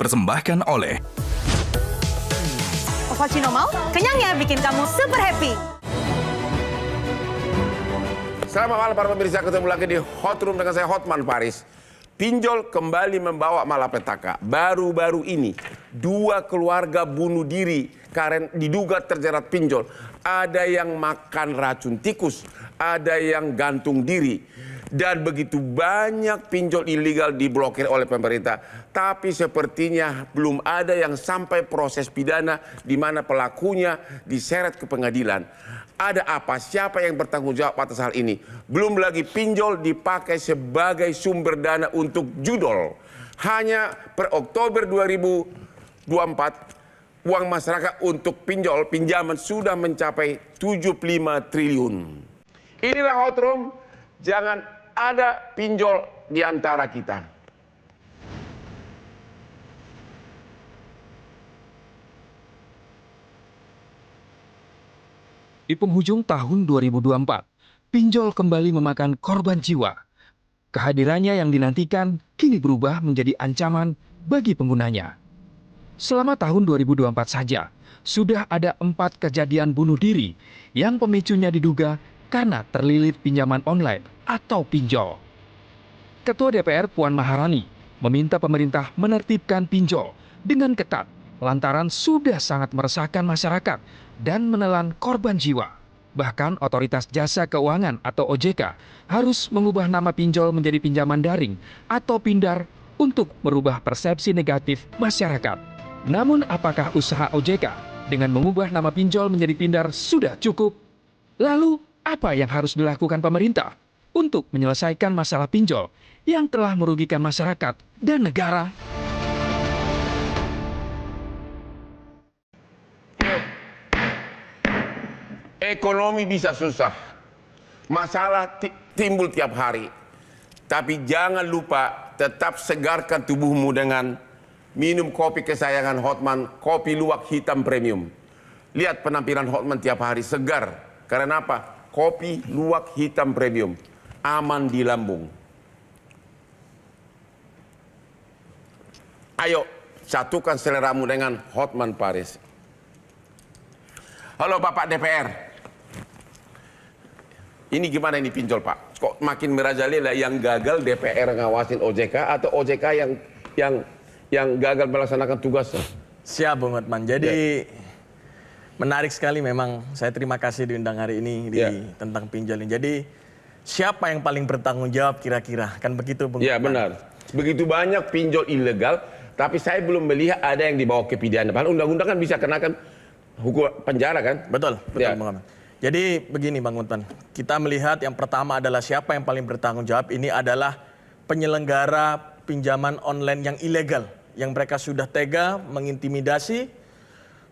dipersembahkan oleh Ovaltino mau? Kenyangnya bikin kamu super happy. Selamat malam para pemirsa, ketemu lagi di Hot Room dengan saya Hotman Paris. Pinjol kembali membawa malapetaka. Baru-baru ini, 2 keluarga bunuh diri karena diduga terjerat pinjol. Ada yang makan racun tikus, ada yang gantung diri. Dan begitu banyak pinjol ilegal diblokir oleh pemerintah. Tapi sepertinya belum ada yang sampai proses pidana di mana pelakunya diseret ke pengadilan. Ada apa? Siapa yang bertanggung jawab atas hal ini? Belum lagi pinjol dipakai sebagai sumber dana untuk judol. Hanya per Oktober 2024, uang masyarakat untuk pinjaman sudah mencapai 75 triliun. Inilah Hot Room, jangan ada pinjol di antara kita. Di penghujung tahun 2024, pinjol kembali memakan korban jiwa. Kehadirannya yang dinantikan kini berubah menjadi ancaman bagi penggunanya. Selama tahun 2024 saja, sudah ada 4 kejadian bunuh diri yang pemicunya diduga karena terlilit pinjaman online atau pinjol. Ketua DPR Puan Maharani meminta pemerintah menertibkan pinjol dengan ketat lantaran sudah sangat meresahkan masyarakat dan menelan korban jiwa. Bahkan Otoritas Jasa Keuangan atau OJK harus mengubah nama pinjol menjadi pinjaman daring atau pindar untuk merubah persepsi negatif masyarakat. Namun apakah usaha OJK dengan mengubah nama pinjol menjadi pindar sudah cukup? Lalu apa yang harus dilakukan pemerintah untuk menyelesaikan masalah pinjol yang telah merugikan masyarakat dan negara? Ekonomi bisa susah, masalah timbul tiap hari. Tapi jangan lupa tetap segarkan tubuhmu dengan minum kopi kesayangan Hotman, kopi luwak hitam premium. Lihat penampilan Hotman tiap hari segar. Karena apa? Kopi luwak hitam premium, aman di lambung. Ayo, satukan seleramu dengan Hotman Paris. Halo Bapak DPR. Ini gimana ini pinjol Pak? Kok makin merajalela, yang gagal DPR ngawasin OJK atau OJK yang gagal melaksanakan tugasnya? Siap Bung Hotman. Jadi menarik sekali memang. Saya terima kasih diundang hari ini tentang pinjol ini. Jadi siapa yang paling bertanggung jawab kira-kira? Kan begitu Bung Ya Hotman? benar. Begitu banyak pinjol ilegal, tapi saya belum melihat ada yang dibawa ke pidana. Padahal undang-undang kan bisa kenakan hukum penjara kan? Betul Bung Hotman. Jadi begini Bang Hotman, kita melihat yang pertama adalah siapa yang paling bertanggung jawab. Ini adalah penyelenggara pinjaman online yang ilegal, yang mereka sudah tega mengintimidasi,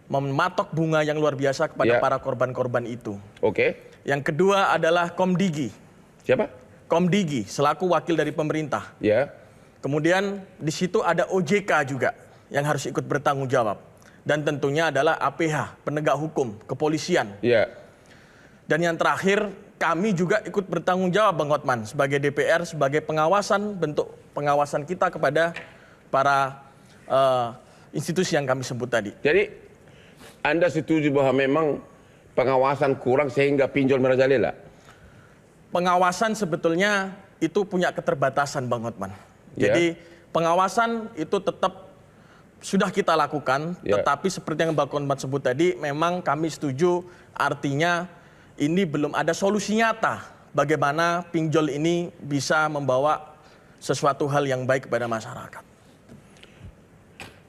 mematok bunga yang luar biasa kepada para korban-korban itu. Oke. Yang kedua adalah Komdigi. Siapa? Komdigi selaku wakil dari pemerintah. Ya. Kemudian di situ ada OJK juga yang harus ikut bertanggung jawab. Dan tentunya adalah APH, penegak hukum, kepolisian. Ya. Dan yang terakhir, kami juga ikut bertanggung jawab Bang Hotman sebagai DPR, sebagai pengawasan, bentuk pengawasan kita kepada para institusi yang kami sebut tadi. Jadi Anda setuju bahwa memang pengawasan kurang sehingga pinjol merajalela? Pengawasan sebetulnya itu punya keterbatasan Bang Hotman. Jadi pengawasan itu tetap sudah kita lakukan, tetapi seperti yang Bang Hotman sebut tadi, memang kami setuju, artinya ini belum ada solusi nyata bagaimana pinjol ini bisa membawa sesuatu hal yang baik kepada masyarakat.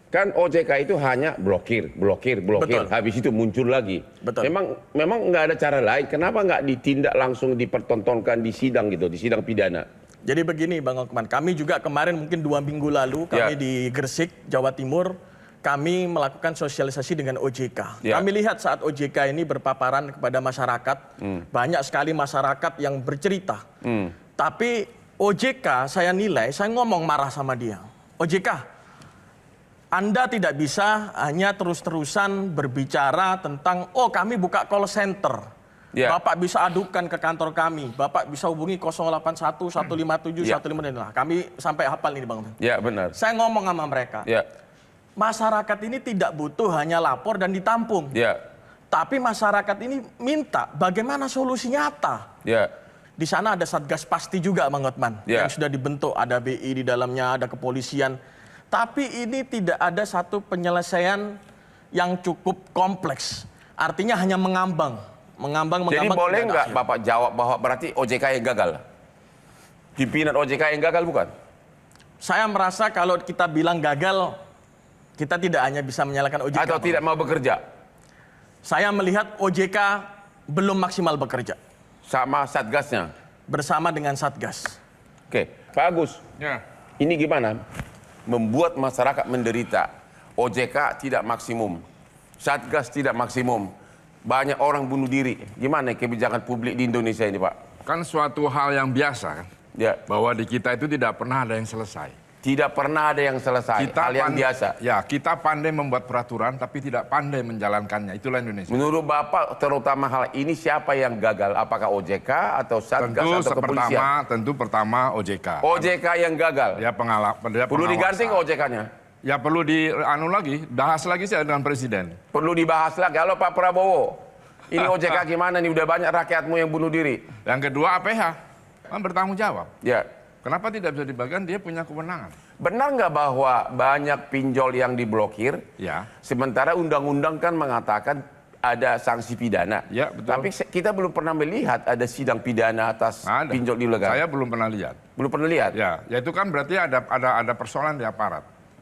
Kan OJK itu hanya blokir, Betul. habis itu muncul lagi. Betul. Memang nggak ada cara lain. Kenapa nggak ditindak langsung dipertontonkan di sidang gitu, di sidang pidana? Jadi begini Bang Hotman, kami juga kemarin mungkin 2 minggu lalu kami di Gresik, Jawa Timur, kami melakukan sosialisasi dengan OJK. Kami lihat saat OJK ini berpaparan kepada masyarakat, banyak sekali masyarakat yang bercerita. Tapi OJK saya nilai, saya ngomong marah sama dia. OJK, Anda tidak bisa hanya terus-terusan berbicara tentang, oh kami buka call center. Bapak bisa adukan ke kantor kami, Bapak bisa hubungi 081 157 155. Kami sampai hafal ini Bang. Ya benar. Saya ngomong sama mereka. Masyarakat ini tidak butuh hanya lapor dan ditampung. Ya. Tapi masyarakat ini minta bagaimana solusi nyata. Ya. Di sana ada Satgas Pasti juga, Bang Hotman, Ya. yang sudah dibentuk. Ada BI di dalamnya, ada kepolisian. Tapi ini tidak ada satu penyelesaian yang cukup kompleks. Artinya hanya mengambang. Jadi boleh nggak Bapak jawab bahwa berarti OJK yang gagal? Pimpinan OJK yang gagal bukan? Saya merasa kalau kita bilang gagal, kita tidak hanya bisa menyalahkan OJK. Atau tidak mau bekerja? Saya melihat OJK belum maksimal bekerja. Sama Satgasnya? Bersama dengan Satgas. Oke, Pak Agus. Ya. Ini gimana? Membuat masyarakat menderita. OJK tidak maksimum. Satgas tidak maksimum. Banyak orang bunuh diri. Gimana kebijakan publik di Indonesia ini, Pak? Kan suatu hal yang biasa kan, Ya. bahwa di kita itu tidak pernah ada yang selesai. Tidak pernah ada yang selesai. Hal yang biasa. Ya, kita pandai membuat peraturan tapi tidak pandai menjalankannya. Itulah Indonesia. Menurut Bapak, terutama hal ini siapa yang gagal? Apakah OJK atau Satgas atau kepolisian? Tentu pertama OJK. OJK yang gagal. Ya dia Perlu pengawasan. diganti ke OJK-nya? Ya perlu bahas lagi sih dengan Presiden. Perlu dibahas lagi. Kalau Pak Prabowo, ini OJK gimana nih? Udah banyak rakyatmu yang bunuh diri. Yang kedua APH, kan bertanggung jawab. Ya. Kenapa tidak bisa dibagikan? Dia punya kewenangan. Benar nggak bahwa banyak pinjol yang diblokir? Ya. Sementara undang-undang kan mengatakan ada sanksi pidana. Ya, betul. Tapi kita belum pernah melihat ada sidang pidana atas Ada. pinjol ilegal. Saya belum pernah lihat. Belum pernah lihat? Ya itu kan berarti ada persoalan di aparat.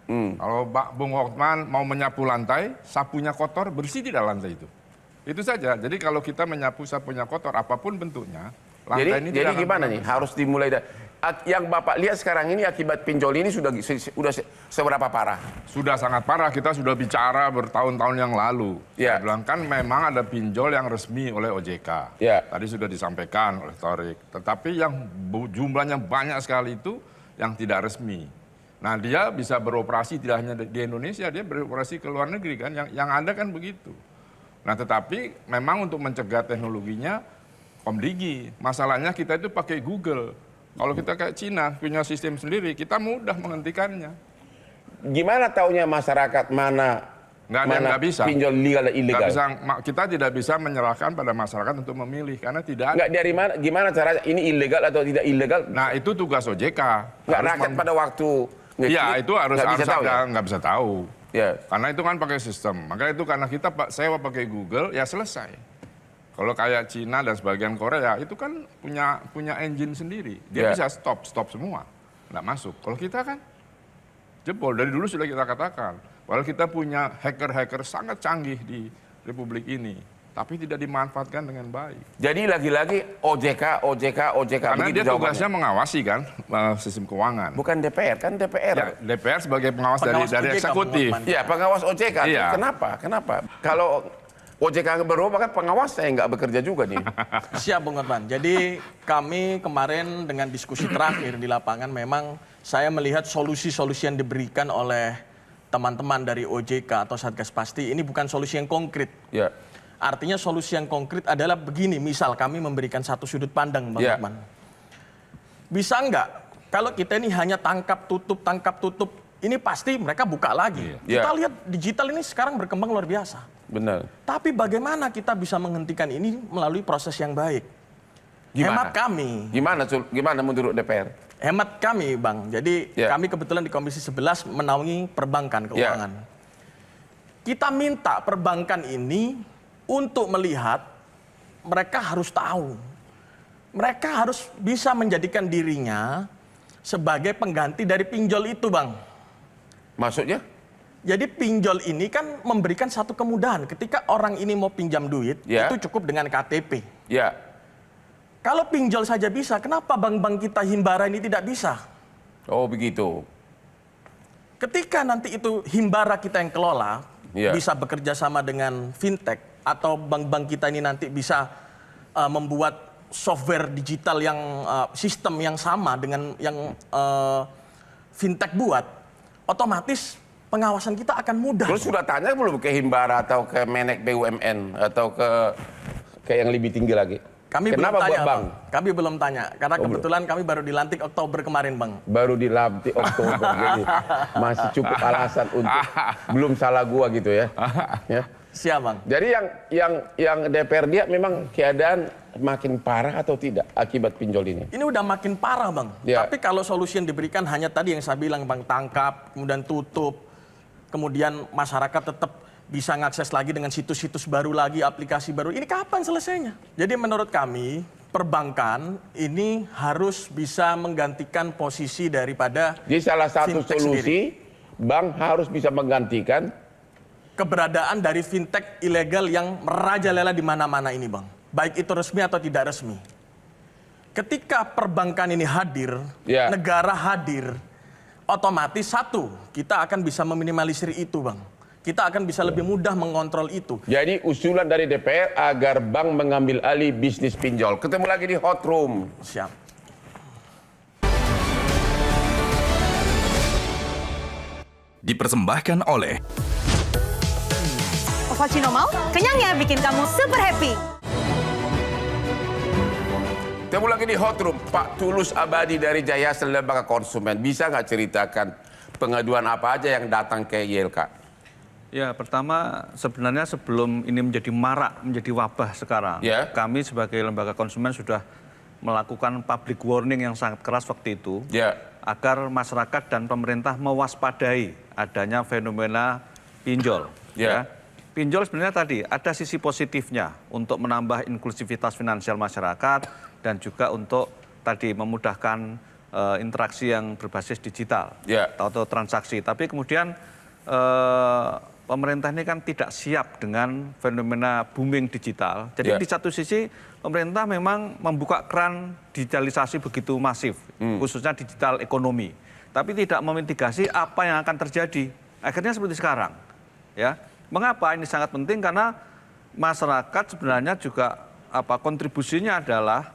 Kalau Bung Hotman mau menyapu lantai, sapunya kotor, bersih tidak lantai itu. Itu saja. Jadi kalau kita menyapu sapunya kotor, apapun bentuknya, lantai ini Jadi tidak akan gimana pernah nih? bersih. Harus dimulai yang Bapak lihat sekarang ini akibat pinjol ini sudah seberapa parah? Sudah sangat parah, kita sudah bicara bertahun-tahun yang lalu. Ya. Saya bilang kan memang ada pinjol yang resmi oleh OJK. Ya. Tadi sudah disampaikan oleh Thorik. Tetapi yang jumlahnya banyak sekali itu yang tidak resmi. Nah dia bisa beroperasi tidak hanya di Indonesia, dia beroperasi ke luar negeri kan. Yang ada kan begitu. Nah tetapi memang untuk mencegah teknologinya, Komdigi. Masalahnya kita itu pakai Google. Kalau kita kayak Cina punya sistem sendiri, kita mudah menghentikannya. Gimana taunya masyarakat mana Nggak bisa. pinjol legal dan ilegal? Kita tidak bisa menyerahkan pada masyarakat untuk memilih karena tidak ada. Nggak dari mana? Gimana caranya? Ini ilegal atau tidak ilegal? Nah itu tugas OJK. Nggak rakyat pada waktu ngeklik, Ya itu harus bisa tahu ya? nggak bisa tahu. Ya. Karena itu kan pakai sistem. Makanya itu karena kita sewa pakai Google ya selesai. Kalau kayak Cina dan sebagian Korea itu kan punya engine sendiri. Dia Ya. bisa stop semua, nggak masuk. Kalau kita kan jebol dari dulu sudah kita katakan. Walau kita punya hacker-hacker sangat canggih di Republik ini, tapi tidak dimanfaatkan dengan baik. Jadi lagi-lagi OJK. Karena begitu dia jawabannya. tugasnya mengawasi kan sistem keuangan. Bukan DPR, kan DPR. Ya, DPR sebagai pengawas Pengawas dari OJK, eksekutif. Bung Hotman. Iya, pengawas OJK. Iya. Kenapa? Kalau OJK berubah kan pengawasnya yang nggak bekerja juga nih. Siap, Bung Hotman. Jadi kami kemarin dengan diskusi terakhir di lapangan memang saya melihat solusi-solusi yang diberikan oleh teman-teman dari OJK atau Satgas Pasti ini bukan solusi yang konkret. Ya. Artinya solusi yang konkret adalah begini, misal kami memberikan satu sudut pandang, Bang Ya. Hotman. Bisa nggak kalau kita ini hanya tangkap tutup, ini pasti mereka buka lagi. Ya. Kita lihat digital ini sekarang berkembang luar biasa. Benar. Tapi bagaimana kita bisa menghentikan ini melalui proses yang baik? Gimana? Gimana menurut DPR? Hemat kami, Bang. Jadi Ya. kami kebetulan di Komisi 11 menaungi perbankan keuangan. Kita minta perbankan ini untuk melihat mereka harus tahu. Mereka harus bisa menjadikan dirinya sebagai pengganti dari pinjol itu, Bang. Maksudnya? Jadi pinjol ini kan memberikan satu kemudahan. Ketika orang ini mau pinjam duit, Ya. itu cukup dengan KTP. Ya. Kalau pinjol saja bisa, kenapa bank-bank kita Himbara ini tidak bisa? Oh begitu. Ketika nanti itu Himbara kita yang kelola, Ya. bisa bekerja sama dengan fintech, atau bank-bank kita ini nanti bisa membuat software digital yang sistem yang sama dengan yang fintech buat, otomatis pengawasan kita akan mudah. Terus sudah tanya belum ke Himbara atau ke Menek BUMN atau ke yang lebih tinggi lagi? Kami belum Kenapa tanya, buat Bang. Kami belum tanya, karena kebetulan kami baru dilantik Oktober kemarin, Bang. Baru dilantik Oktober, jadi masih cukup alasan untuk belum salah gua gitu ya. Ya. Siap, Bang. Jadi yang DPR dia memang keadaan makin parah atau tidak akibat pinjol ini? Ini udah makin parah, Bang. Ya. Tapi kalau solusi yang diberikan hanya tadi yang saya bilang, Bang, tangkap, kemudian tutup, kemudian masyarakat tetap bisa ngakses lagi dengan situs-situs baru lagi, aplikasi baru. Ini kapan selesainya? Jadi menurut kami, perbankan ini harus bisa menggantikan posisi daripada Jadi salah satu fintech solusi, sendiri. bank harus bisa menggantikan Keberadaan dari fintech ilegal yang merajalela di mana-mana ini, Bang. Baik itu resmi atau tidak resmi. Ketika perbankan ini hadir, Ya. negara hadir, otomatis satu, kita akan bisa meminimalisir itu, Bang. Kita akan bisa lebih mudah mengontrol itu. Jadi usulan dari DPR agar bank mengambil alih bisnis pinjol. Ketemu lagi di Hot Room. Siap. Dipersembahkan oleh Ovaltino mau? Kenyangnya bikin kamu super happy. Ketemu lagi di Hot Room. Pak Tulus Abadi dari Jayasa Lembaga Konsumen. Bisa nggak ceritakan pengaduan apa aja yang datang ke YLK? Ya, pertama sebenarnya sebelum ini menjadi marak, menjadi wabah sekarang, Ya. kami sebagai lembaga konsumen sudah melakukan public warning yang sangat keras waktu itu, Ya. agar masyarakat dan pemerintah mewaspadai adanya fenomena pinjol. Ya. Pinjol sebenarnya tadi ada sisi positifnya untuk menambah inklusivitas finansial masyarakat dan juga untuk tadi memudahkan interaksi yang berbasis digital Ya. atau transaksi. Tapi kemudian pemerintah ini kan tidak siap dengan fenomena booming digital. Jadi Ya. di satu sisi pemerintah memang membuka keran digitalisasi begitu masif, khususnya digital ekonomi. Tapi tidak memitigasi apa yang akan terjadi. Akhirnya seperti sekarang. Ya. Mengapa ini sangat penting? Karena masyarakat sebenarnya juga kontribusinya adalah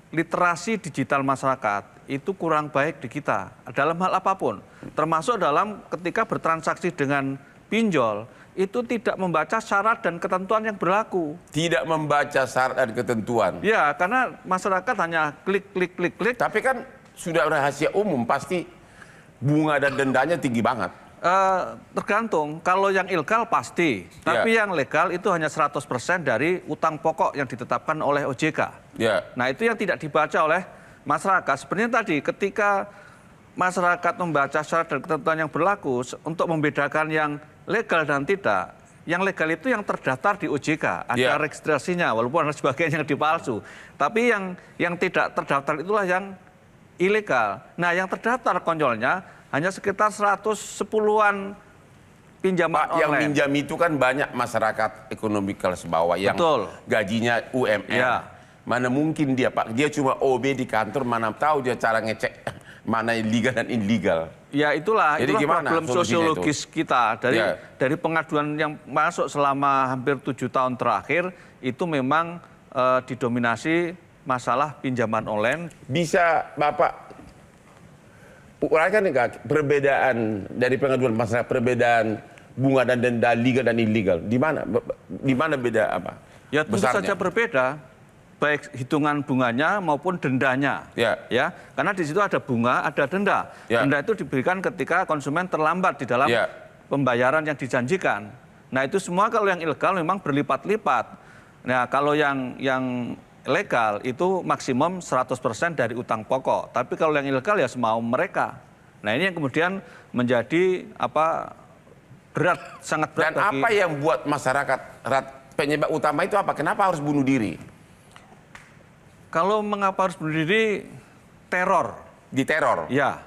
literasi digital masyarakat itu kurang baik di kita dalam hal apapun, termasuk dalam ketika bertransaksi dengan pinjol itu tidak membaca syarat dan ketentuan yang berlaku. Tidak membaca syarat dan ketentuan. Ya, karena masyarakat hanya klik. Tapi kan sudah rahasia umum, pasti bunga dan dendanya tinggi banget. Tergantung, kalau yang ilegal pasti, tapi yang legal itu hanya 100% dari utang pokok yang ditetapkan oleh OJK. Ya. Nah itu yang tidak dibaca oleh masyarakat. Sebenarnya tadi ketika masyarakat membaca syarat dan ketentuan yang berlaku untuk membedakan yang legal dan tidak, yang legal itu yang terdaftar di OJK, ada registrasinya walaupun ada sebagian yang dipalsu. Tapi yang tidak terdaftar itulah yang ilegal. Nah yang terdaftar konyolnya hanya sekitar 110-an pinjaman Pak, yang online. minjam itu kan banyak masyarakat ekonomi kelas bawah yang Betul. gajinya UMR. Ya. Mana mungkin dia, Pak, dia cuma OB di kantor, mana tahu dia cara ngecek mana legal dan illegal. Ya itulah gimana problem solusinya sosiologis kita dari pengaduan yang masuk selama hampir 7 tahun terakhir itu memang didominasi masalah pinjaman online. Bisa Bapak uraikan nggak perbedaan dari pengaduan masyarakat, perbedaan bunga dan denda legal dan illegal? Di mana beda apa? Ya tentu besarnya? saja berbeda, baik hitungan bunganya maupun dendanya. Ya, karena di situ ada bunga, ada denda. Ya. Denda itu diberikan ketika konsumen terlambat di dalam pembayaran yang dijanjikan. Nah itu semua kalau yang ilegal memang berlipat-lipat. Nah kalau yang legal itu maksimum 100% dari utang pokok. Tapi kalau yang ilegal ya semau mereka. Nah ini yang kemudian menjadi berat, sangat berat. Dan apa yang buat masyarakat penyebab utama itu apa? Kenapa harus bunuh diri? Kalau mengapa harus bunuh diri? Teror. Diteror? Ya.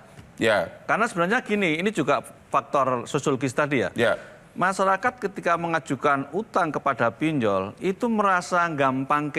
Karena sebenarnya gini, ini juga faktor sosiologis tadi ya. Masyarakat ketika mengajukan utang kepada pinjol itu merasa gampang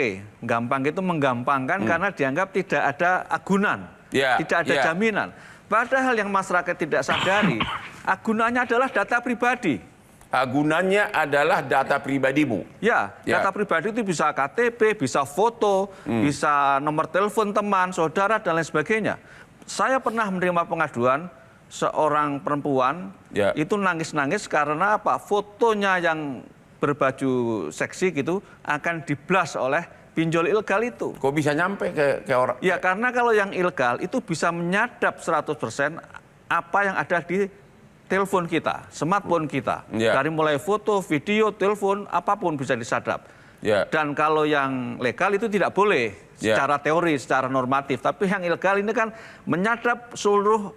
itu menggampangkan karena dianggap tidak ada agunan, tidak ada jaminan. Padahal yang masyarakat tidak sadari, agunannya adalah data pribadi. Agunannya adalah data pribadimu. Ya, data pribadi itu bisa KTP, bisa foto, bisa nomor telepon teman, saudara dan lain sebagainya. Saya pernah menerima pengaduan seorang perempuan itu nangis-nangis karena fotonya yang berbaju seksi gitu akan diblas oleh pinjol ilegal itu. Kok bisa nyampe ke orang? Ya karena kalau yang ilegal itu bisa menyadap 100% apa yang ada di telepon kita, smartphone kita. Ya. Dari mulai foto, video, telepon, apapun bisa disadap. Ya. Dan kalau yang legal itu tidak boleh Ya. secara teori, secara normatif. Tapi yang ilegal ini kan menyadap seluruh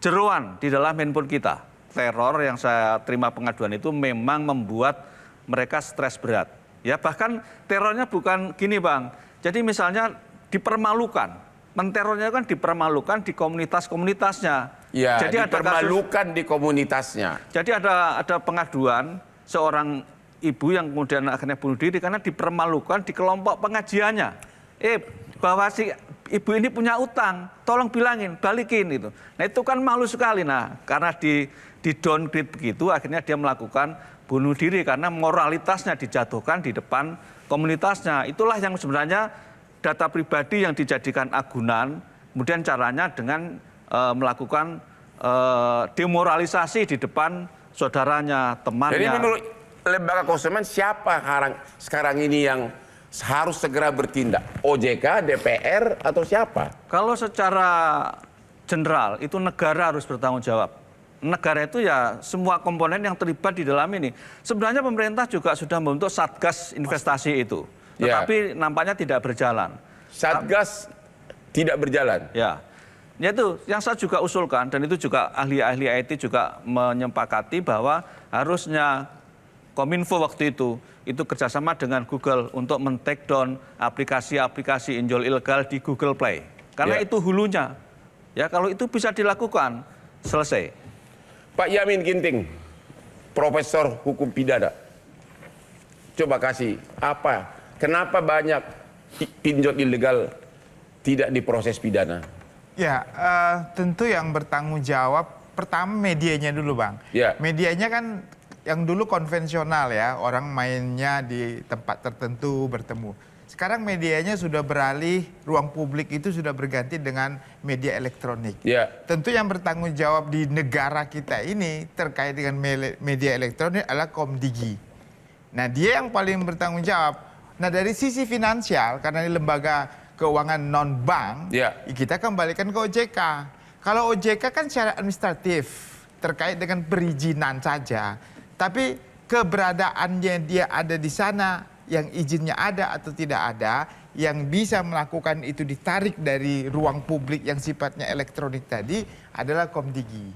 jeroan di dalam handphone kita. Teror yang saya terima pengaduan itu memang membuat mereka stres berat. Ya bahkan terornya bukan gini Bang. Jadi misalnya dipermalukan. Menterornya kan dipermalukan di komunitas-komunitasnya. Ya, jadi dipermalukan di komunitasnya. Jadi ada pengaduan seorang ibu yang kemudian akhirnya bunuh diri karena dipermalukan di kelompok pengajiannya. Bahwa si ibu ini punya utang, tolong bilangin, balikin itu. Nah itu kan malu sekali. Nah karena di downgrade begitu akhirnya dia melakukan bunuh diri karena moralitasnya dijatuhkan di depan komunitasnya. Itulah yang sebenarnya data pribadi yang dijadikan agunan, kemudian caranya dengan melakukan demoralisasi di depan saudaranya, temannya. Jadi menurut lembaga konsumen siapa sekarang ini yang harus segera bertindak? OJK, DPR, atau siapa? Kalau secara general itu negara harus bertanggung jawab. Negara itu ya semua komponen yang terlibat di dalam ini. Sebenarnya pemerintah juga sudah membentuk Satgas investasi itu. Tetapi nampaknya tidak berjalan. Satgas tidak berjalan? Ya. Ya itu yang saya juga usulkan dan itu juga ahli-ahli IT juga menyepakati bahwa harusnya Kominfo waktu itu kerjasama dengan Google untuk men-take down aplikasi-aplikasi pinjol ilegal di Google Play. Karena itu hulunya. Ya kalau itu bisa dilakukan, selesai. Pak Yamin Ginting, Profesor Hukum Pidana. Coba kasih apa? Kenapa banyak pinjol ilegal tidak diproses pidana? Ya, tentu yang bertanggung jawab pertama medianya dulu Bang. Ya. Medianya kan yang dulu konvensional ya, orang mainnya di tempat tertentu bertemu. Sekarang medianya sudah beralih, ruang publik itu sudah berganti dengan media elektronik. Ya. Tentu yang bertanggung jawab di negara kita ini terkait dengan media elektronik adalah Komdigi. Nah dia yang paling bertanggung jawab. Nah dari sisi finansial, karena ini lembaga keuangan non-bank, kita kembalikan ke OJK. Kalau OJK kan secara administratif, terkait dengan perizinan saja. Tapi keberadaannya dia ada di sana, yang izinnya ada atau tidak ada, yang bisa melakukan itu ditarik dari ruang publik yang sifatnya elektronik tadi adalah Komdigi.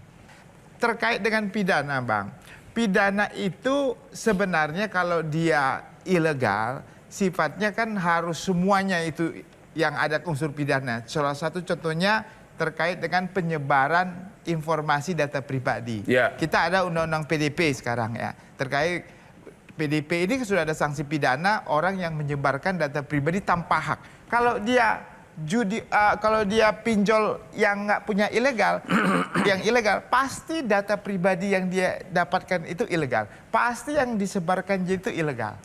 Terkait dengan pidana Bang, pidana itu sebenarnya kalau dia ilegal, sifatnya kan harus semuanya itu yang ada unsur pidana. Salah satu contohnya terkait dengan penyebaran informasi data pribadi. Kita ada undang-undang PDP sekarang ya, terkait PDP ini sudah ada sanksi pidana orang yang menyebarkan data pribadi tanpa hak. Kalau dia kalau dia pinjol yang nggak punya ilegal, yang ilegal pasti data pribadi yang dia dapatkan itu ilegal. Pasti yang disebarkan itu ilegal.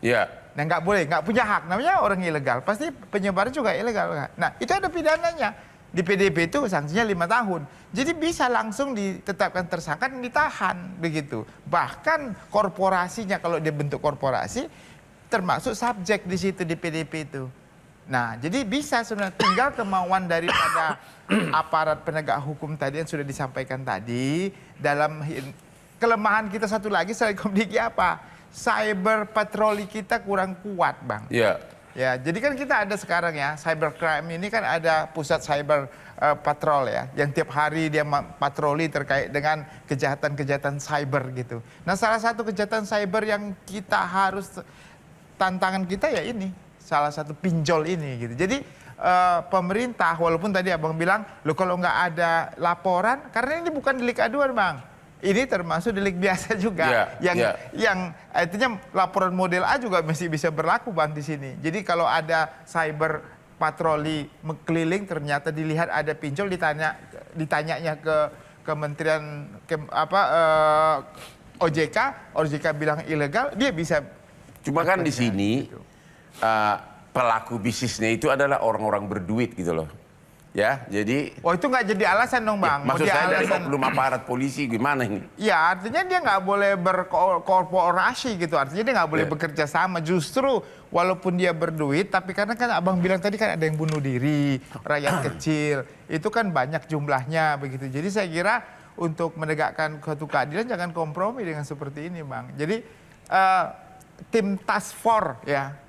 Nah nggak boleh, nggak punya hak, namanya orang ilegal. Pasti penyebaran juga ilegal. Nah itu ada pidananya. Di PDP itu sanksinya 5 tahun. Jadi bisa langsung ditetapkan tersangka dan ditahan begitu. Bahkan korporasinya kalau dia bentuk korporasi termasuk subjek di situ di PDP itu. Nah, jadi bisa sebenarnya tinggal kemauan daripada aparat penegak hukum tadi yang sudah disampaikan tadi. Dalam kelemahan kita satu lagi selain Komdigi apa? Cyber patroli kita kurang kuat, Bang. Ya, jadi kan kita ada sekarang ya, cybercrime ini kan ada pusat cyber patrol ya, yang tiap hari dia patroli terkait dengan kejahatan-kejahatan cyber gitu. Nah, salah satu kejahatan cyber yang kita harus tantangan kita ya ini, salah satu pinjol ini gitu. Jadi pemerintah, walaupun tadi Abang bilang, lo kalau nggak ada laporan, karena ini bukan delik aduan Bang. Ini termasuk delik biasa juga, yang artinya laporan model A juga masih bisa berlaku Bang di sini. Jadi kalau ada cyber patroli keliling ternyata dilihat ada pinjol, ditanyanya ke Kementerian OJK bilang ilegal, dia bisa. Cuma kan di sini pelaku bisnisnya itu adalah orang-orang berduit gitu loh. Ya, jadi Oh itu nggak jadi alasan dong Bang. maksud Mau saya dari alasan- oknum aparat polisi gimana ini? Ya artinya dia nggak boleh berkorporasi gitu. Artinya dia nggak boleh Ya. bekerja sama. Justru walaupun dia berduit, tapi karena kan abang bilang tadi kan ada yang bunuh diri, rakyat kecil. Itu kan banyak jumlahnya begitu. Jadi saya kira untuk menegakkan suatu keadilan jangan kompromi dengan seperti ini Bang. Jadi tim task force ya.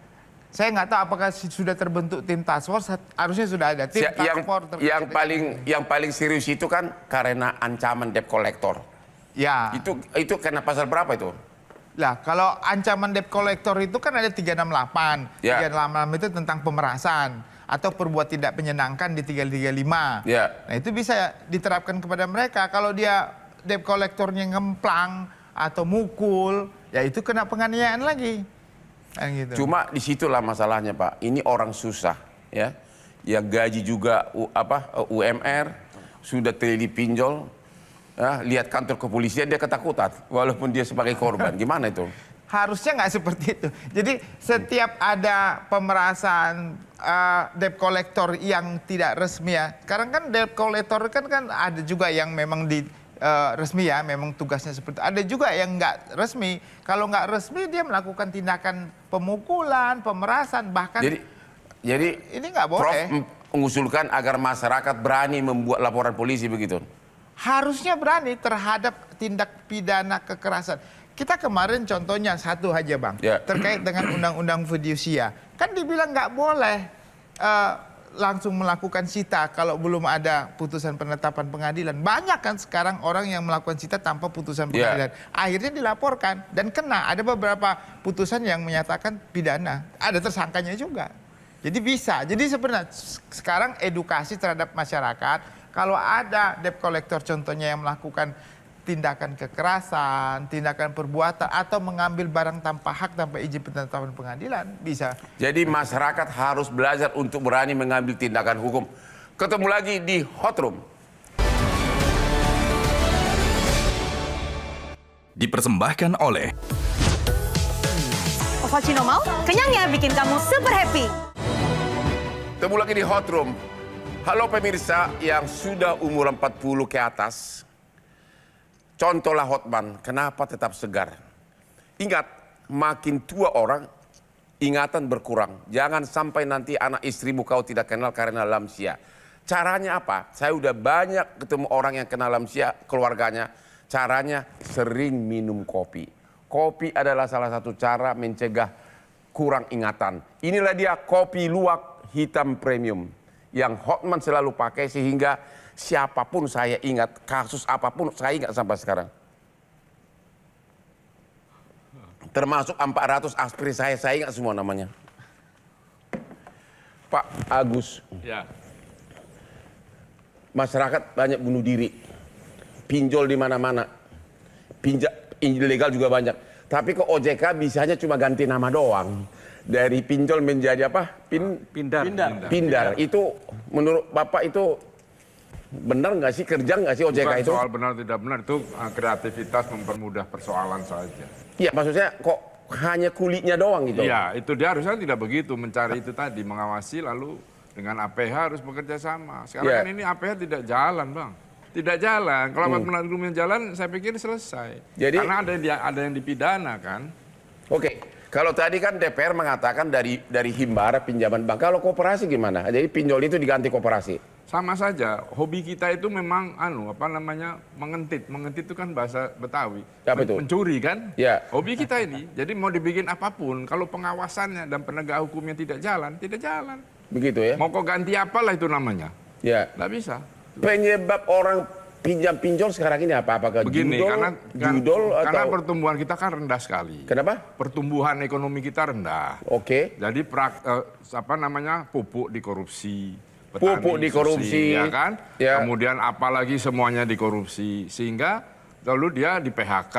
Saya nggak tahu apakah sudah terbentuk tim task force, harusnya sudah ada tim task force. Yang paling serius itu kan karena ancaman debt collector. Ya. Itu kena pasal berapa itu? Lah, kalau ancaman debt collector itu kan ada 368. Ya. 368 itu tentang pemerasan atau perbuat tidak menyenangkan di 335. Ya. Nah, itu bisa diterapkan kepada mereka. Kalau dia debt collectornya ngemplang atau mukul, ya itu kena penganiayaan lagi. Kan gitu. Cuma disitulah masalahnya Pak. Ini orang susah, ya. Yang gaji juga UMR sudah terlilit pinjol. Ya, lihat kantor kepolisian dia ketakutan, walaupun dia sebagai korban. Gimana itu? Harusnya nggak seperti itu. Jadi setiap ada pemerasan debt collector yang tidak resmi ya. Sekarang kan debt collector kan ada juga yang memang resmi ya, memang tugasnya seperti itu. Ada juga yang nggak resmi. Kalau nggak resmi dia melakukan tindakan pemukulan, pemerasan, bahkan. Jadi ini nggak boleh. Prof mengusulkan agar masyarakat berani membuat laporan polisi begitu. Harusnya berani terhadap tindak pidana kekerasan. Kita kemarin contohnya satu aja Bang, Ya. terkait dengan undang-undang fidusia. Kan dibilang nggak boleh langsung melakukan sita kalau belum ada putusan penetapan pengadilan. Banyak kan sekarang orang yang melakukan sita tanpa putusan pengadilan. Akhirnya dilaporkan dan kena. Ada beberapa putusan yang menyatakan pidana. Ada tersangkanya juga. Jadi bisa. Jadi sebenarnya sekarang edukasi terhadap masyarakat. Kalau ada debt collector contohnya yang melakukan tindakan kekerasan, tindakan perbuatan, atau mengambil barang tanpa hak, tanpa izin penetapan pengadilan, bisa. Jadi masyarakat harus belajar untuk berani mengambil tindakan hukum. Ketemu lagi di Hot Room. Dipersembahkan oleh Ovaltino mau, kenyangnya bikin kamu super happy. Ketemu lagi di Hot Room. Halo pemirsa yang sudah umur 40 ke atas. Contohlah Hotman, kenapa tetap segar? Ingat, makin tua orang, ingatan berkurang. Jangan sampai nanti anak istrimu kau tidak kenal karena lansia. Caranya apa? Saya udah banyak ketemu orang yang kenal lansia, keluarganya. Caranya sering minum kopi. Kopi adalah salah satu cara mencegah kurang ingatan. Inilah dia kopi luwak hitam premium yang Hotman selalu pakai sehingga siapapun saya ingat, kasus apapun saya ingat sampai sekarang. Termasuk 400 aspiri saya ingat semua namanya. Pak Agus, Ya. masyarakat banyak bunuh diri, pinjol di mana-mana, ilegal juga banyak. Tapi ke OJK bisanya cuma ganti nama doang. Dari pinjol menjadi apa? Pindar. Itu menurut Bapak itu benar nggak sih, kerja nggak sih OJK Bukan itu? soal benar tidak benar, itu kreativitas mempermudah persoalan saja. Iya, maksudnya kok hanya kulitnya doang gitu? Iya, itu dia harusnya tidak begitu, mencari itu tadi, mengawasi lalu dengan APH harus bekerja sama. Sekarang Iya. kan ini APH tidak jalan Bang. Tidak jalan, kalau penegak hukum yang jalan saya pikir selesai. Jadi- Karena ada yang dipidana kan. Oke, kalau tadi kan DPR mengatakan dari himbara pinjaman bank, kalau koperasi gimana? Jadi pinjol itu diganti koperasi? Sama saja, hobi kita itu memang mengentit. Mengentit itu kan bahasa Betawi. Apa itu? Mencuri kan? Ya. Hobi kita ini, jadi mau dibikin apapun, kalau pengawasannya dan penegak hukumnya tidak jalan, tidak jalan. Begitu ya? Mau kau ganti apalah itu namanya, Ya. nggak bisa. Penyebab orang pinjol sekarang ini apa? Apakah Begini, judol karena atau pertumbuhan kita kan rendah sekali. kenapa? Pertumbuhan ekonomi kita rendah. Oke. Jadi pupuk dikorupsi, Pupuk dikorupsi, ya kan? ya. Kemudian apalagi semuanya dikorupsi, sehingga lalu dia di PHK.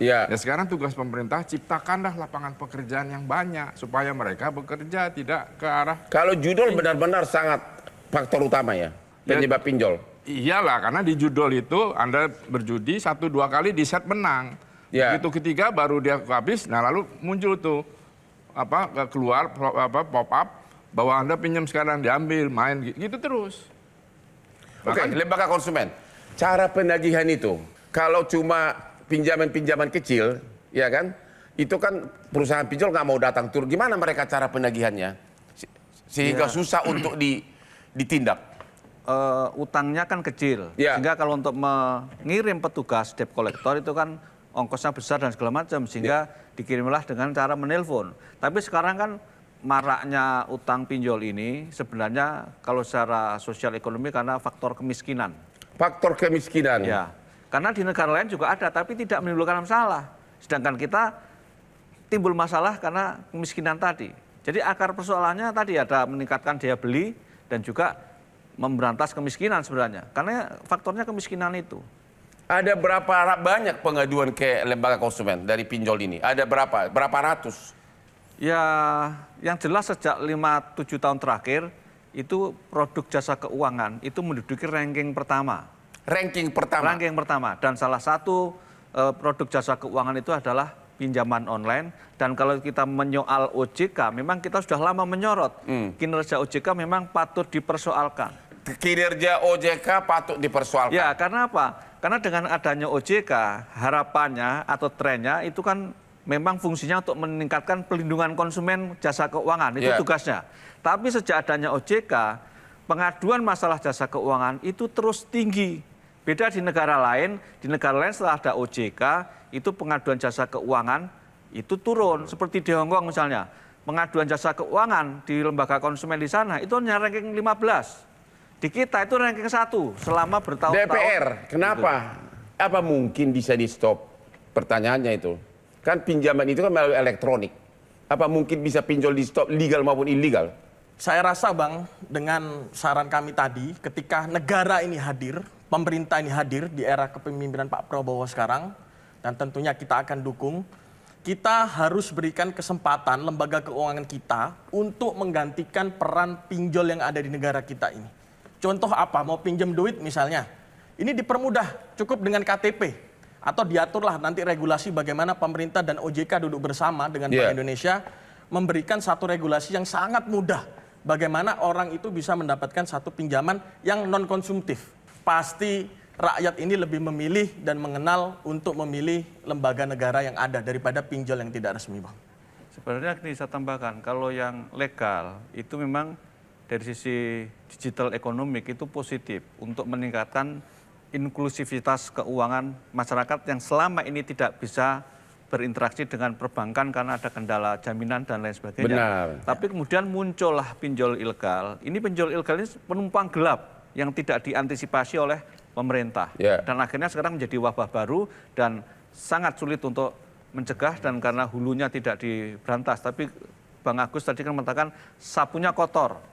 Ya. Ya sekarang tugas pemerintah ciptakanlah lapangan pekerjaan yang banyak supaya mereka bekerja tidak ke arah. Kalau judol benar-benar sangat faktor utama ya, penyebab pinjol. Iyalah, karena di judul itu Anda berjudi 1-2 kali di set menang. Ya. Begitu ketiga baru dia habis, nah lalu muncul tuh keluar pop up bahwa Anda pinjam sekarang diambil, main gitu terus. Oke, lembaga konsumen. Cara penagihan itu, kalau cuma pinjaman-pinjaman kecil, ya kan, itu kan perusahaan pinjol nggak mau datang turun. Gimana mereka cara penagihannya? Sehingga susah untuk ditindak. Utangnya kan kecil, sehingga kalau untuk mengirim petugas debt collector itu kan ongkosnya besar dan segala macam, sehingga dikirimlah dengan cara menelpon. Tapi sekarang kan maraknya utang pinjol ini sebenarnya kalau secara sosial ekonomi karena faktor kemiskinan. Faktor kemiskinan. Ya, karena di negara lain juga ada, tapi tidak menimbulkan masalah. Sedangkan kita timbul masalah karena kemiskinan tadi. Jadi akar persoalannya tadi ada meningkatkan daya beli dan juga memberantas kemiskinan sebenarnya. Karena faktornya kemiskinan itu. Ada berapa banyak pengaduan ke lembaga konsumen dari pinjol ini? Ada berapa? Berapa ratus? Ya, yang jelas sejak 5-7 tahun terakhir itu produk jasa keuangan itu menduduki ranking pertama. Ranking pertama? Ranking pertama. Dan salah satu produk jasa keuangan itu adalah pinjaman online. Dan kalau kita menyoal OJK, memang kita sudah lama menyorot. Kinerja OJK memang patut dipersoalkan. Kinerja OJK patut dipersoalkan? Ya, karena apa? Karena dengan adanya OJK, harapannya atau trennya itu kan memang fungsinya untuk meningkatkan pelindungan konsumen jasa keuangan, itu tugasnya. Tapi sejak adanya OJK, pengaduan masalah jasa keuangan itu terus tinggi. Beda di negara lain setelah ada OJK, itu pengaduan jasa keuangan itu turun. Seperti di Hong Kong misalnya, pengaduan jasa keuangan di lembaga konsumen di sana itu hanya ranking 15. Di kita itu ranking 1 selama bertahun-tahun. DPR, kenapa? Gitu. Apa mungkin bisa di stop? Pertanyaannya itu. Kan pinjaman itu kan melalui elektronik. Apa mungkin bisa pinjol di stop legal maupun ilegal? Saya rasa Bang, dengan saran kami tadi, ketika negara ini hadir, pemerintah ini hadir di era kepemimpinan Pak Prabowo sekarang, dan tentunya kita akan dukung, kita harus berikan kesempatan lembaga keuangan kita untuk menggantikan peran pinjol yang ada di negara kita ini. Contoh apa? Mau pinjam duit misalnya, ini dipermudah, cukup dengan KTP. Atau diaturlah nanti regulasi bagaimana pemerintah dan OJK duduk bersama dengan Bank Indonesia memberikan satu regulasi yang sangat mudah. Bagaimana orang itu bisa mendapatkan satu pinjaman yang non-konsumtif. Pasti rakyat ini lebih memilih dan mengenal untuk memilih lembaga negara yang ada daripada pinjol yang tidak resmi, Bang. Sebenarnya ini saya tambahkan, kalau yang legal itu memang dari sisi digital ekonomi itu positif untuk meningkatkan inklusivitas keuangan masyarakat yang selama ini tidak bisa berinteraksi dengan perbankan karena ada kendala jaminan dan lain sebagainya. Benar. Tapi kemudian muncullah pinjol ilegal. Ini pinjol ilegal ini penumpang gelap yang tidak diantisipasi oleh pemerintah. Dan akhirnya sekarang menjadi wabah baru dan sangat sulit untuk mencegah dan karena hulunya tidak diberantas. Tapi Bang Agus tadi kan mengatakan sapunya kotor.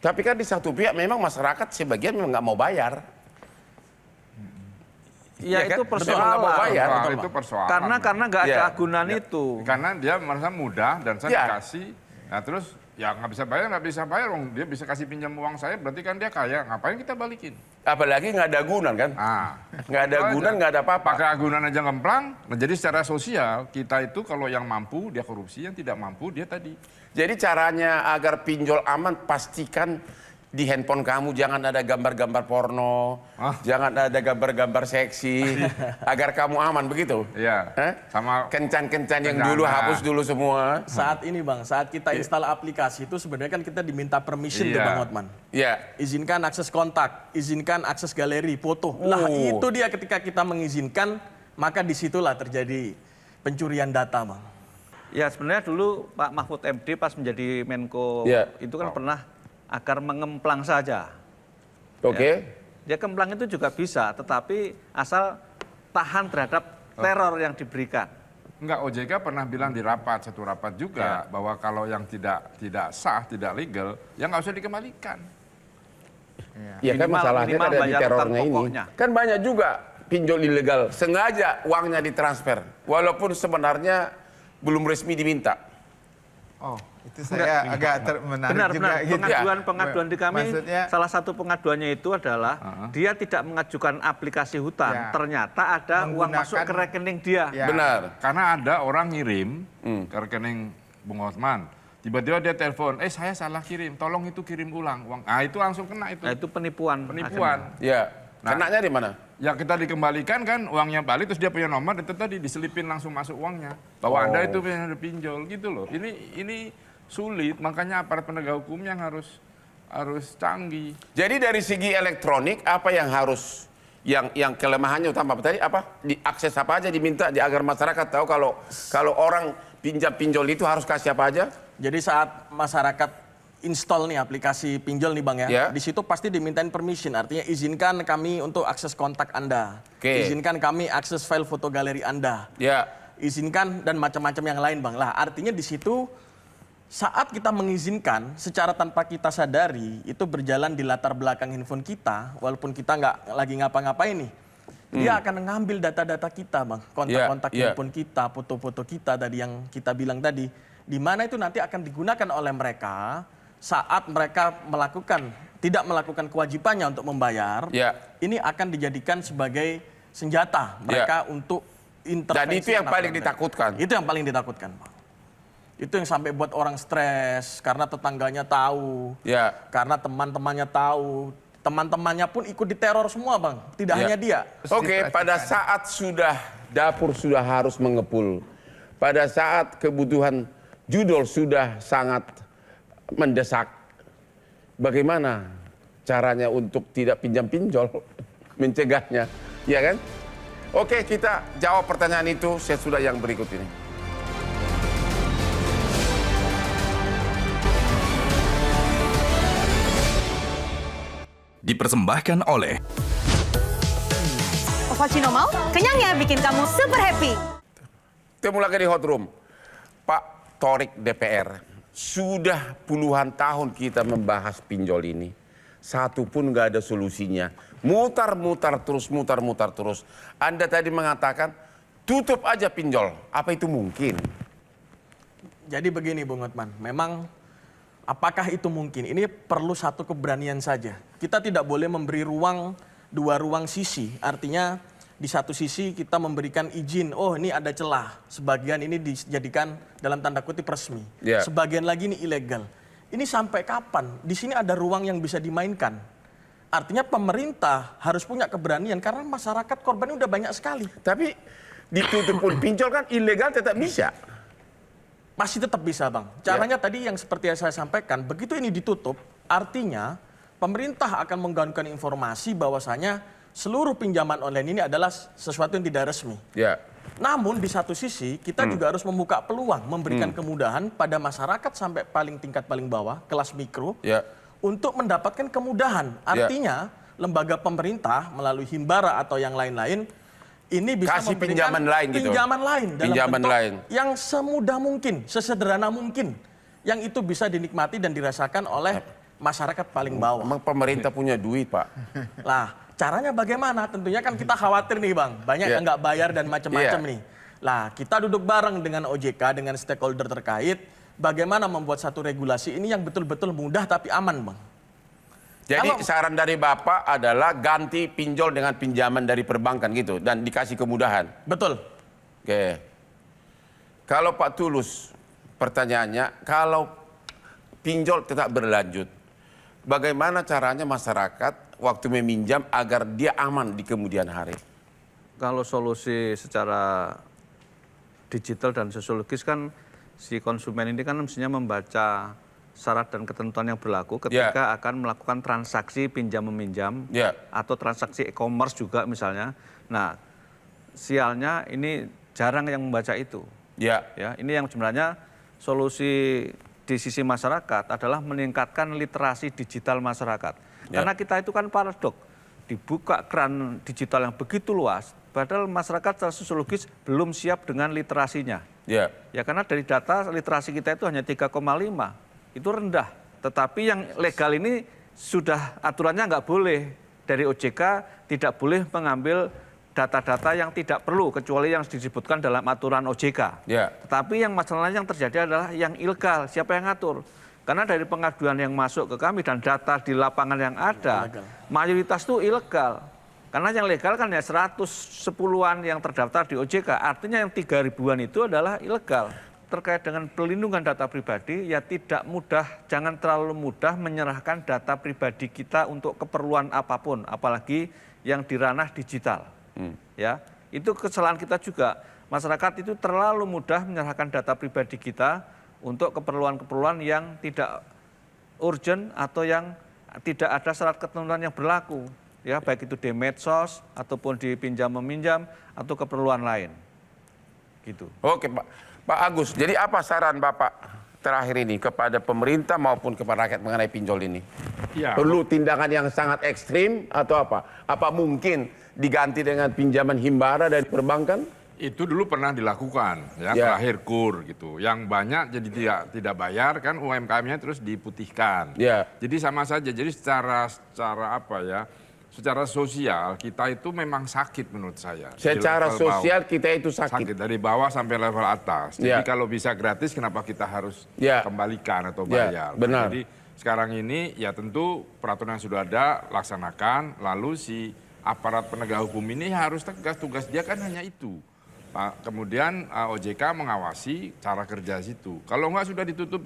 Tapi kan di satu pihak memang masyarakat sebagian memang nggak mau bayar. Ya, itu kan? persoalan. Mau bayar, itu persoalan. Karena nggak ada agunan itu. Karena dia merasa mudah dan saya dikasih, nah terus ya nggak bisa bayar, dia bisa kasih pinjam uang saya, berarti kan dia kaya, ngapain kita balikin? Apalagi nggak ada agunan kan? Nggak ada agunan, nggak ada apa-apa. Pakai agunan aja ngemplang, nah jadi secara sosial kita itu kalau yang mampu dia korupsi, yang tidak mampu dia tadi. Jadi caranya agar pinjol aman, pastikan di handphone kamu jangan ada gambar-gambar porno, jangan ada gambar-gambar seksi, agar kamu aman begitu. Iya. Sama kencan-kencan yang dulu hapus dulu semua. Saat ini Bang, saat kita install aplikasi itu sebenarnya kan kita diminta permission tuh Bang Hotman. Iya. Izinkan akses kontak, izinkan akses galeri, foto. Lah itu dia ketika kita mengizinkan, maka disitulah terjadi pencurian data Bang. Ya sebenarnya dulu Pak Mahfud MD pas menjadi Menko itu kan pernah agar mengemplang saja. Oke. Ya kemplang itu juga bisa, tetapi asal tahan terhadap teror yang diberikan. Enggak, OJK pernah bilang di satu rapat juga bahwa kalau yang tidak sah, tidak legal, ya nggak usah dikembalikan. Ya kan masalahnya kan ada di terornya ini. Kan banyak juga pinjol ilegal sengaja uangnya ditransfer, walaupun sebenarnya belum resmi diminta. Itu saya agak menarik juga. Pengaduan di kami, salah satu pengaduannya itu adalah dia tidak mengajukan aplikasi hutang, ternyata ada uang masuk ke rekening dia. Benar. Karena ada orang ngirim ke rekening Bung Hotman Tiba-tiba dia telepon, saya salah kirim, tolong itu kirim ulang uang. Ah itu langsung kena itu. Nah, itu penipuan. Penipuan. Ya. Nah. Kenanya di mana? Ya kita dikembalikan kan uangnya balik, terus dia punya nomor, itu tadi diselipin langsung masuk uangnya. Bahwa Anda itu punya pinjol gitu loh. Ini sulit, makanya aparat penegak hukum yang harus canggih. Jadi dari segi elektronik apa yang harus yang kelemahannya utama tadi apa? Diakses apa aja diminta agar masyarakat tahu kalau orang pinjam pinjol itu harus kasih apa aja? Jadi saat masyarakat install nih aplikasi pinjol nih Bang ya, Ya. di situ pasti dimintain permission, artinya izinkan kami untuk akses kontak Anda, Oke. izinkan kami akses file foto galeri Anda, Ya. izinkan dan macam-macam yang lain Bang. Lah artinya di situ saat kita mengizinkan secara tanpa kita sadari itu berjalan di latar belakang handphone kita, walaupun kita nggak lagi ngapa-ngapain nih, dia akan mengambil data-data kita Bang, kontak-kontak handphone kita, foto-foto kita tadi yang kita bilang tadi, di mana itu nanti akan digunakan oleh mereka saat mereka tidak melakukan kewajibannya untuk membayar, ini akan dijadikan sebagai senjata mereka untuk intervensi. Dan itu yang paling mereka. ditakutkan. Itu yang paling ditakutkan, Bang. Itu yang sampai buat orang stres karena tetangganya tahu, karena teman-temannya tahu, teman-temannya pun ikut diteror semua, Bang. Tidak hanya dia. Oke, pada saat dapur sudah harus mengepul, pada saat kebutuhan judul sudah sangat mendesak, bagaimana caranya untuk tidak pinjam-pinjol, mencegahnya, ya kan? Oke, kita jawab pertanyaan itu sesudah yang berikut ini. Dipersembahkan oleh Ovaltino mau? Kenyangnya bikin kamu super happy. Ketemu lagi di Hot Room. Pak Thorik DPR, sudah puluhan tahun kita membahas pinjol ini. Satu pun nggak ada solusinya. Mutar-mutar terus. Anda tadi mengatakan tutup aja pinjol. Apa itu mungkin? Jadi begini Bung Hotman, memang apakah itu mungkin? Ini perlu satu keberanian saja. Kita tidak boleh memberi dua ruang sisi. Artinya di satu sisi kita memberikan izin, oh ini ada celah. Sebagian ini dijadikan dalam tanda kutip resmi. Sebagian lagi ini ilegal. Ini sampai kapan? Di sini ada ruang yang bisa dimainkan. Artinya pemerintah harus punya keberanian karena masyarakat korban udah banyak sekali. Tapi ditutup pun pinjol kan ilegal tetap bisa. Masih tetap bisa Bang. Caranya tadi yang seperti yang saya sampaikan, begitu ini ditutup, artinya pemerintah akan menggaungkan informasi bahwasanya seluruh pinjaman online ini adalah sesuatu yang tidak resmi. Namun di satu sisi kita juga harus membuka peluang, memberikan kemudahan pada masyarakat sampai tingkat paling bawah, kelas mikro, untuk mendapatkan kemudahan. Artinya lembaga pemerintah melalui Himbara atau yang lain-lain ini bisa kasih memberikan pinjaman lain gitu. Pinjaman lain dalam Pinjaman bentuk lain yang semudah mungkin, sesederhana mungkin, yang itu bisa dinikmati dan dirasakan oleh masyarakat paling bawah. Emang pemerintah punya duit, Pak? Lah, caranya bagaimana? Tentunya kan kita khawatir nih Bang, banyak yang nggak bayar dan macam-macam nih. Lah, kita duduk bareng dengan OJK, dengan stakeholder terkait, bagaimana membuat satu regulasi ini yang betul-betul mudah tapi aman, Bang. Jadi saran dari Bapak adalah ganti pinjol dengan pinjaman dari perbankan gitu dan dikasih kemudahan. Betul. Oke. Kalau Pak Tulus, pertanyaannya, kalau pinjol tetap berlanjut, bagaimana caranya masyarakat waktu meminjam agar dia aman di kemudian hari? Kalau solusi secara digital dan sosiologis kan si konsumen ini kan mestinya membaca syarat dan ketentuan yang berlaku ketika akan melakukan transaksi pinjam-meminjam atau transaksi e-commerce juga misalnya. Nah, sialnya ini jarang yang membaca itu. Ya, ini yang sebenarnya solusi di sisi masyarakat adalah meningkatkan literasi digital masyarakat. Karena kita itu kan paradok, dibuka keran digital yang begitu luas, padahal masyarakat secara sosiologis belum siap dengan literasinya. Ya karena dari data literasi kita itu hanya 3,5, itu rendah. Tetapi yang legal ini sudah aturannya nggak boleh. Dari OJK tidak boleh mengambil data-data yang tidak perlu, kecuali yang disebutkan dalam aturan OJK. Tetapi yang masalahnya yang terjadi adalah yang ilegal, siapa yang ngatur? Karena dari pengaduan yang masuk ke kami dan data di lapangan yang ada, mayoritas itu ilegal. Karena yang legal kan ya 110-an yang terdaftar di OJK, artinya yang 3.000-an itu adalah ilegal. terkait dengan pelindungan data pribadi, ya tidak mudah, jangan terlalu mudah menyerahkan data pribadi kita untuk keperluan apapun, apalagi yang di ranah digital. Ya, itu kesalahan kita juga. Masyarakat itu terlalu mudah menyerahkan data pribadi kita untuk keperluan-keperluan yang tidak urgent atau yang tidak ada syarat ketentuan yang berlaku. Ya, baik itu di medsos ataupun di pinjam meminjam atau keperluan lain. Gitu. Oke Pak Agus, jadi apa saran Bapak terakhir ini kepada pemerintah maupun kepada rakyat mengenai pinjol ini? Ya. Perlu tindakan yang sangat ekstrim atau apa? Apa mungkin diganti dengan pinjaman himbara dari perbankan? Itu dulu pernah dilakukan, ya, terakhir KUR gitu. Yang banyak jadi tidak bayar kan UMKM-nya terus diputihkan. Ya. Jadi sama saja. Jadi secara apa ya? Secara sosial kita itu memang sakit menurut saya. Secara Di level sosial bawah. kita itu sakit. Dari bawah sampai level atas. Jadi Ya. kalau bisa gratis kenapa kita harus Ya. kembalikan atau Ya, bayar? benar. Jadi sekarang ini ya tentu peraturan yang sudah ada laksanakan. Lalu si aparat penegak hukum ini harus tegas, tugas dia kan hanya itu. Kemudian OJK mengawasi cara kerja situ. Kalau enggak sudah ditutup.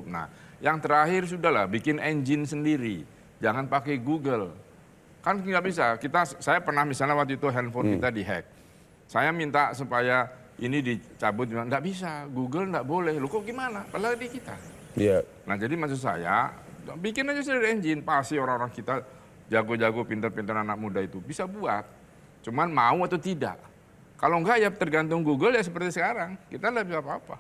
Nah, yang terakhir sudahlah bikin engine sendiri. Jangan pakai Google. Kan nggak bisa. Saya pernah misalnya waktu itu handphone kita dihack. Saya minta supaya ini dicabut, nggak bisa. Google nggak boleh. Loh kok gimana? Padahal di kita. Iya. Nah jadi maksud saya, bikin aja sendiri engine. Pasti orang-orang kita jago-jago, pintar-pintar anak muda itu bisa buat. Cuman mau atau tidak. Kalau enggak ya tergantung Google ya seperti sekarang. Kita nggak bisa apa-apa.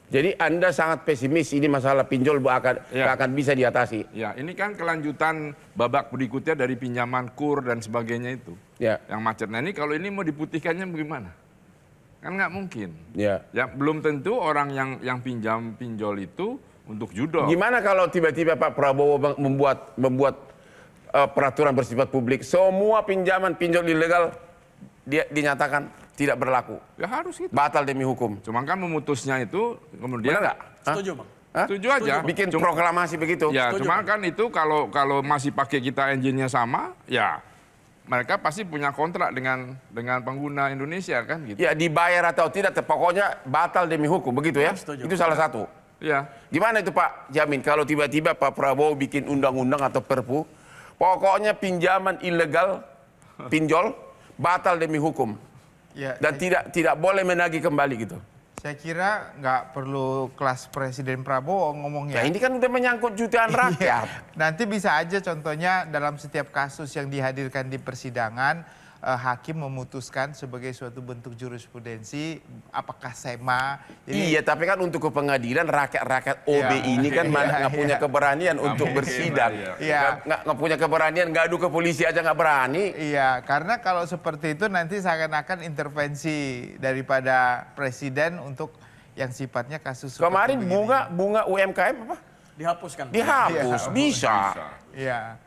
Jadi Anda sangat pesimis ini masalah pinjol akan bisa diatasi. Ya ini kan kelanjutan babak berikutnya dari pinjaman KUR dan sebagainya itu. Ya. Yang macet. Nah ini kalau ini mau diputihkannya bagaimana? Kan nggak mungkin. Ya. Ya belum tentu orang yang pinjam pinjol itu untuk judol. Gimana kalau tiba-tiba Pak Prabowo membuat peraturan bersifat publik, semua pinjaman pinjol ilegal dia dinyatakan tidak berlaku, Ya harus gitu. batal demi hukum. Cuma kan memutusnya itu kemudian Benar nggak? Setuju, Bang. Hah? setuju aja. Bikin Cuma- proklamasi begitu. Ya, Setuju, cuma Bang. kan itu kalau masih pakai kita engine-nya sama, ya mereka pasti punya kontrak dengan pengguna Indonesia kan gitu. Ya dibayar atau tidak, pokoknya batal demi hukum begitu ya. Setuju. Itu salah satu. Ya. Gimana itu Pak Jamin kalau tiba-tiba Pak Prabowo bikin undang-undang atau perpu, pokoknya pinjaman ilegal, pinjol batal demi hukum Ya, dan tidak boleh menagih kembali gitu. saya kira nggak perlu kelas Presiden Prabowo ngomongnya. Ya ini kan udah menyangkut jutaan rakyat. Nanti bisa aja contohnya dalam setiap kasus yang dihadirkan di persidangan, hakim memutuskan sebagai suatu bentuk jurisprudensi apakah SEMA. Iya, tapi kan untuk ke pengadilan rakyat OB Iya. ini kan mana Iya, nggak punya iya. keberanian untuk mungkin bersidang. lah, iya. Nggak punya keberanian, ngadu ke polisi aja nggak berani. Iya, karena kalau seperti itu nanti seakan-akan intervensi daripada presiden untuk yang sifatnya kasus seperti Kemarin begini. bunga UMKM apa? Dihapuskan. Pak. Dihapus, bisa. Iya.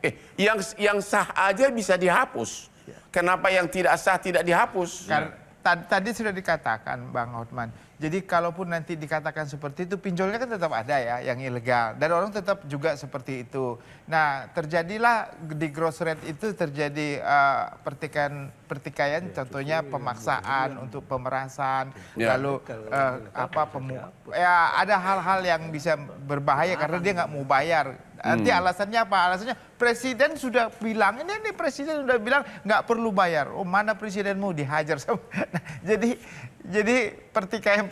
Yang sah aja bisa dihapus. Kenapa yang tidak sah tidak dihapus? Tadi sudah dikatakan Bang Hotman. Jadi kalaupun nanti dikatakan seperti itu, pinjolnya kan tetap ada ya yang ilegal. Dan orang tetap juga seperti itu. Nah terjadilah di gross rate itu terjadi pertikaian, contohnya pemaksaan untuk pemerasan. Ya. Lalu ada hal-hal yang bisa berbahaya karena dia nggak mau bayar. Nanti alasannya apa? Alasannya presiden sudah bilang, ini presiden sudah bilang nggak perlu bayar. Oh mana presiden mau dihajar sama. Nah, jadi pertikaian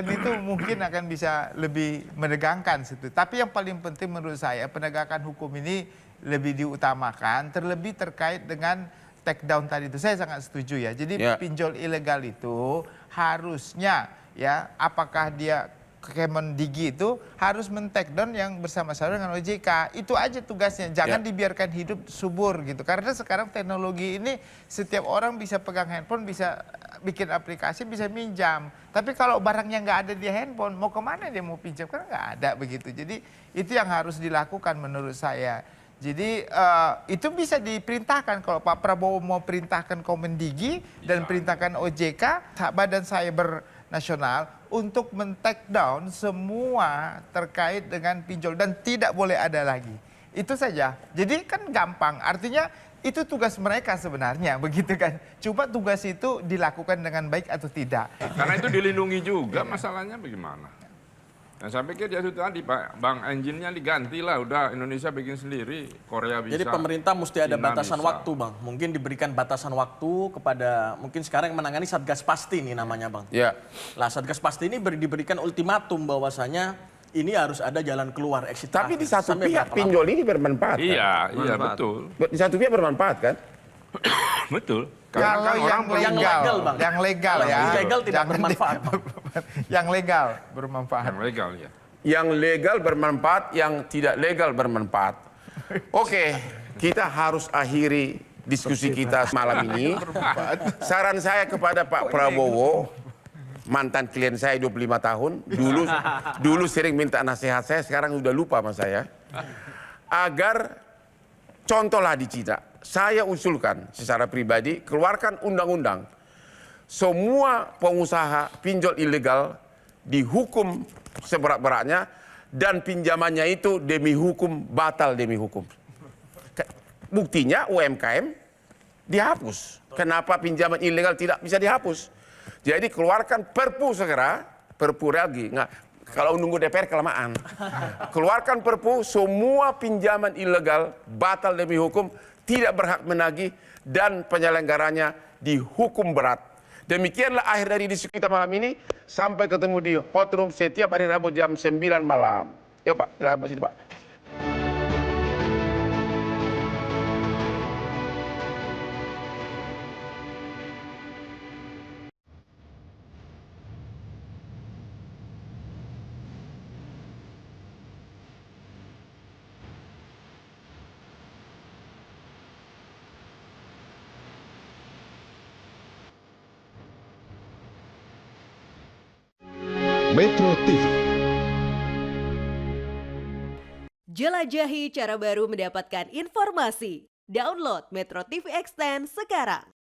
itu mungkin akan bisa lebih menegangkan situ. Tapi yang paling penting menurut saya penegakan hukum ini lebih diutamakan, terlebih terkait dengan take down tadi itu. Saya sangat setuju ya. Jadi pinjol ilegal itu harusnya ya apakah dia Kemendikbud itu harus men-take down yang bersama-sama dengan OJK. Itu aja tugasnya. Jangan dibiarkan hidup subur gitu. Karena sekarang teknologi ini setiap orang bisa pegang handphone, bisa bikin aplikasi, bisa minjam. Tapi kalau barangnya nggak ada di handphone, mau kemana dia mau pinjam? Karena nggak ada begitu. Jadi itu yang harus dilakukan menurut saya. Jadi itu bisa diperintahkan kalau Pak Prabowo mau perintahkan Kemendikbud dan perintahkan OJK, Badan Cyber Nasional untuk men-take down semua terkait dengan pinjol dan tidak boleh ada lagi. Itu saja. Jadi kan gampang. Artinya itu tugas mereka sebenarnya, begitu kan. Cuma tugas itu dilakukan dengan baik atau tidak. Karena itu dilindungi juga masalahnya bagaimana? Nah, saya pikir ya itu tadi Pak, Bang, engine-nya diganti lah, udah Indonesia bikin sendiri, Korea bisa. Jadi pemerintah mesti ada China batasan bisa. waktu, Bang. Mungkin diberikan batasan waktu kepada, mungkin sekarang yang menangani Satgas Pasti nih namanya, Bang. Ya. Lah Satgas Pasti ini diberikan ultimatum bahwasanya ini harus ada jalan keluar, exit Tapi di terakhir. satu Sampai pihak berapa lama? pinjol ini bermanfaat. Kan? Iya, iya Bermanfaat. betul. Di satu pihak bermanfaat kan? Betul. Kalau kan yang orang yang legal, legal, Bang. yang legal Kalau ya. ilegal tidak Jangan bermanfaat, Bang. Yang legal bermanfaat. yang legal ya. Yang legal bermanfaat, yang tidak legal bermanfaat. Oke, kita harus akhiri diskusi kita malam ini. Saran saya kepada Pak Prabowo, mantan klien saya 25 tahun, dulu sering minta nasihat saya, sekarang udah lupa sama saya. Agar contohlah di Cina, saya usulkan secara pribadi, keluarkan undang-undang. Semua pengusaha pinjol ilegal dihukum seberat-beratnya dan pinjamannya itu demi hukum, batal demi hukum. Buktinya UMKM dihapus. Kenapa pinjaman ilegal tidak bisa dihapus? Jadi keluarkan perpu segera, perpu lagi. Nggak, kalau nunggu DPR kelamaan. Keluarkan perpu, semua pinjaman ilegal batal demi hukum, tidak berhak menagih dan penyelenggaranya dihukum berat. Demikianlah akhir dari diskusi kita malam ini. Sampai ketemu di Hot Room setiap hari Rabu jam 9 malam. Yuk Pak, selamat sini Pak. Metro TV. Jelajahi cara baru mendapatkan informasi. Download Metro TV Extend sekarang.